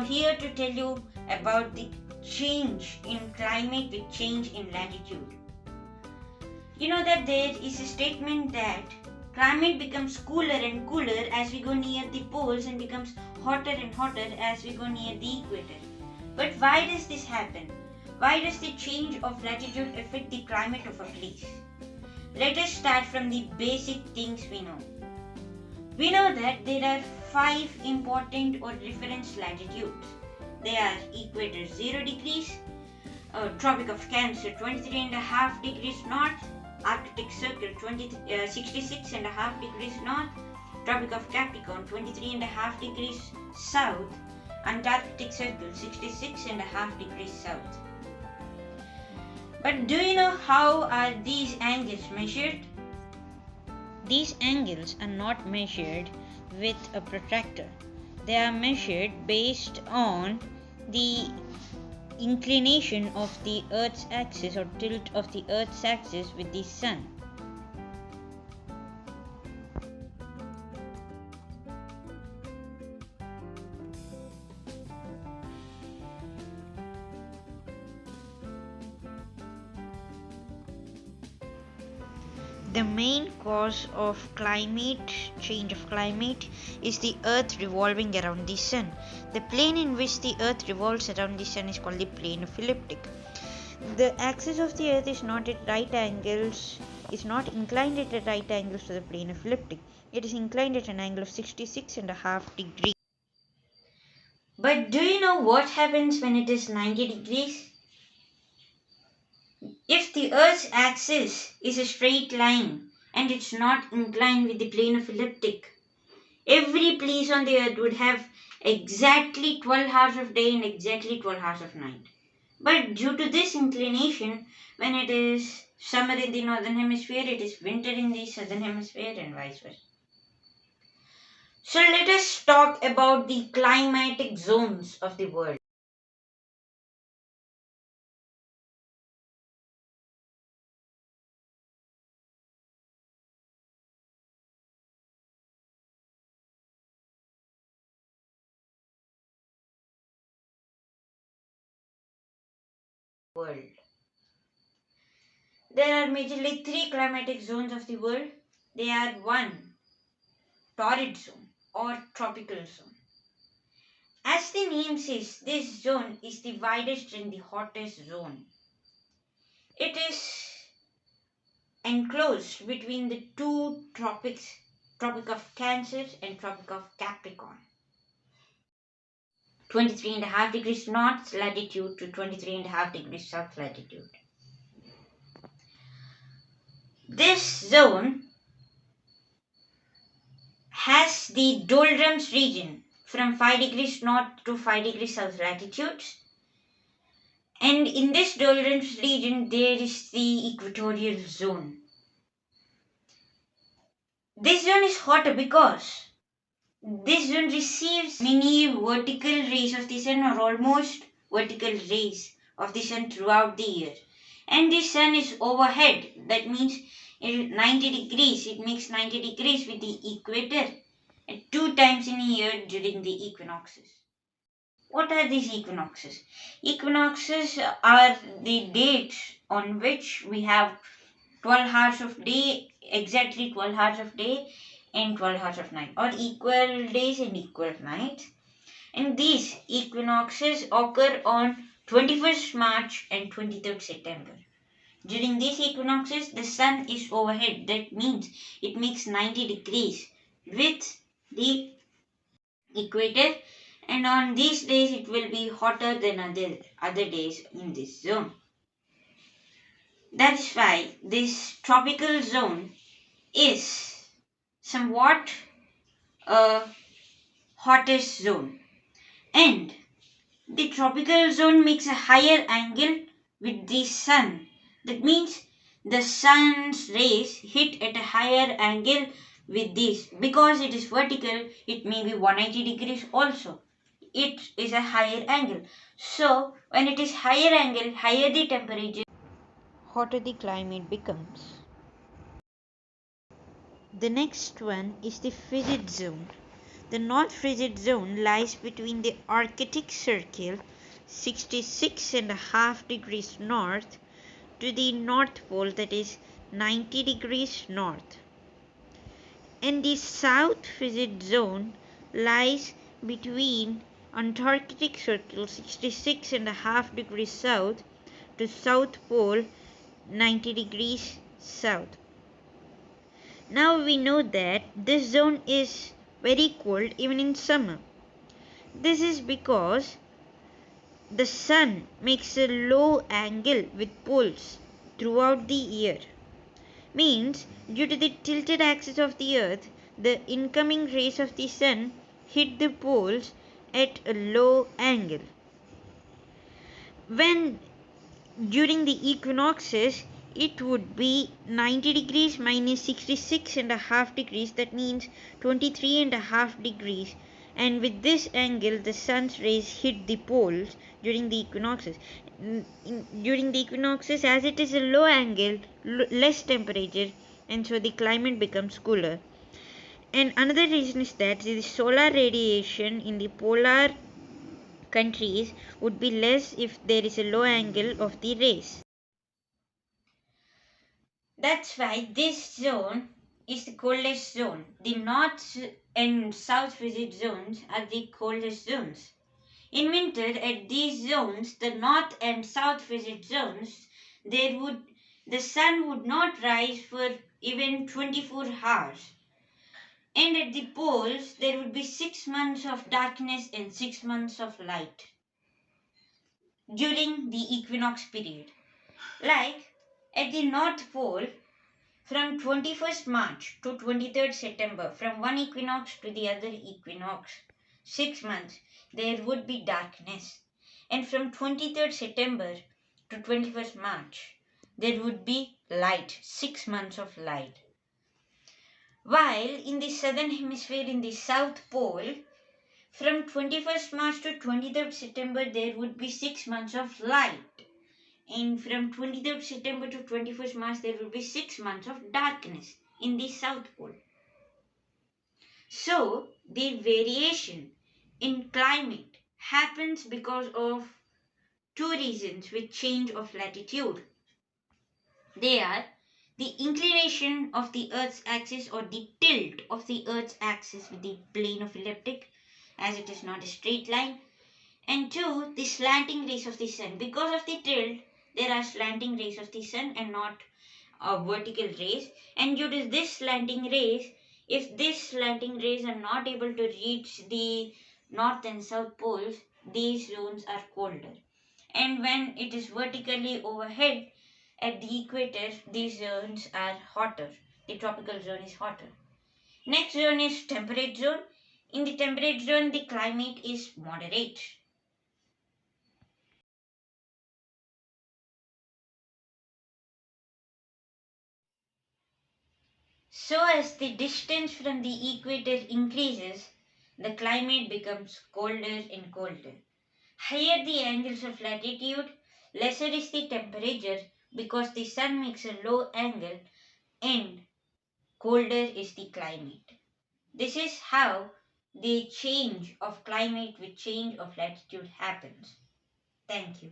now here to tell you about the change in climate with change in latitude. You know that there is a statement that climate becomes cooler and cooler as we go near the poles and becomes hotter and hotter as we go near the equator. But why does this happen? Why does the change of latitude affect the climate of a place? Let us start from the basic things we know. We know that there are 5 important or reference latitudes. They are equator 0 degrees, Tropic of Cancer 23.5 degrees north, Arctic Circle 66.5 degrees north, Tropic of Capricorn 23.5 degrees south, Antarctic Circle 66.5 degrees south. But do you know how are these angles measured? These angles are not measured with a protractor. They are measured based on the inclination of the Earth's axis or tilt of the Earth's axis with the Sun. The main cause of change of climate, is the Earth revolving around the Sun. The plane in which the Earth revolves around the Sun is called the plane of ecliptic. The axis of the Earth is not inclined at right angles to the plane of ecliptic. It is inclined at an angle of 66.5 degrees. But do you know what happens when it is 90 degrees? If the Earth's axis is a straight line and it's not inclined with the plane of ecliptic, every place on the Earth would have exactly 12 hours of day and exactly 12 hours of night. But due to this inclination, when it is summer in the northern hemisphere, it is winter in the southern hemisphere and vice versa. So let us talk about the climatic zones of the world. There are majorly 3 climatic zones of the world. They are 1. Torrid zone or tropical zone. As the name says, this zone is the widest and the hottest zone. It is enclosed between the 2 tropics, Tropic of Cancer and Tropic of Capricorn. 23.5 degrees north latitude to 23.5 degrees south latitude. This zone has the doldrums region from 5 degrees north to 5 degrees south latitudes. And in this doldrums region, there is the equatorial zone. This zone is hotter because this zone receives many vertical rays of the sun or almost vertical rays of the sun throughout the year. And the sun is overhead. That means 90 degrees. It makes 90 degrees with the equator and 2 times in a year during the equinoxes. What are these equinoxes? Equinoxes are the dates on which we have 12 hours of day, exactly 12 hours of day and 12 hours of night, or equal days and equal nights. And these equinoxes occur on 21st March and 23rd September. During these equinoxes, the sun is overhead. That means it makes 90 degrees with the equator, and on these days it will be hotter than other days in this zone. That is why this tropical zone is somewhat a hottest zone. And the tropical zone makes a higher angle with the sun. That means the sun's rays hit at a higher angle with this. Because it is vertical, it may be 180 degrees also. It is a higher angle. So, when it is higher angle, higher the temperature, hotter the climate becomes. The next one is the frigid zone. The North Frigid Zone lies between the Arctic Circle, 66.5 degrees north, to the North Pole, that is 90 degrees north. And the South Frigid Zone lies between Antarctic Circle, 66.5 degrees south, to South Pole, 90 degrees south. Now we know that this zone is very cold even in summer. This is because the sun makes a low angle with poles throughout the year. Means, due to the tilted axis of the earth, the incoming rays of the sun hit the poles at a low angle. When during the equinoxes, it would be 90 degrees minus 66.5 degrees, that means 23.5 degrees, and with this angle the sun's rays hit the poles during the equinoxes. During the equinoxes, as it is a low angle, less temperature, and so the climate becomes cooler. And another reason is that the solar radiation in the polar countries would be less if there is a low angle of the rays. That's why this zone is the coldest zone. The north and south frigid zones are the coldest zones. In winter, at these zones, the north and south frigid zones, the sun would not rise for even 24 hours. And at the poles, there would be 6 months of darkness and 6 months of light during the equinox period. Like at the North Pole, from 21st March to 23rd September, from one equinox to the other equinox, 6 months, there would be darkness. And from 23rd September to 21st March, there would be light, 6 months of light. While in the southern hemisphere, in the South Pole, from 21st March to 23rd September, there would be 6 months of light. And from 23rd September to 21st March, there will be 6 months of darkness in the South Pole. So, the variation in climate happens because of two reasons with change of latitude. They are the inclination of the Earth's axis, or the tilt of the Earth's axis with the plane of ecliptic, as it is not a straight line, and two, the slanting rays of the sun. Because of the tilt, there are slanting rays of the sun and not vertical rays. And due to this slanting rays, if these slanting rays are not able to reach the north and south poles, these zones are colder. And when it is vertically overhead at the equator, these zones are hotter. The tropical zone is hotter. Next zone is temperate zone. In the temperate zone, the climate is moderate. So, as the distance from the equator increases, the climate becomes colder and colder. Higher the angles of latitude, lesser is the temperature because the sun makes a low angle, and colder is the climate. This is how the change of climate with change of latitude happens. Thank you.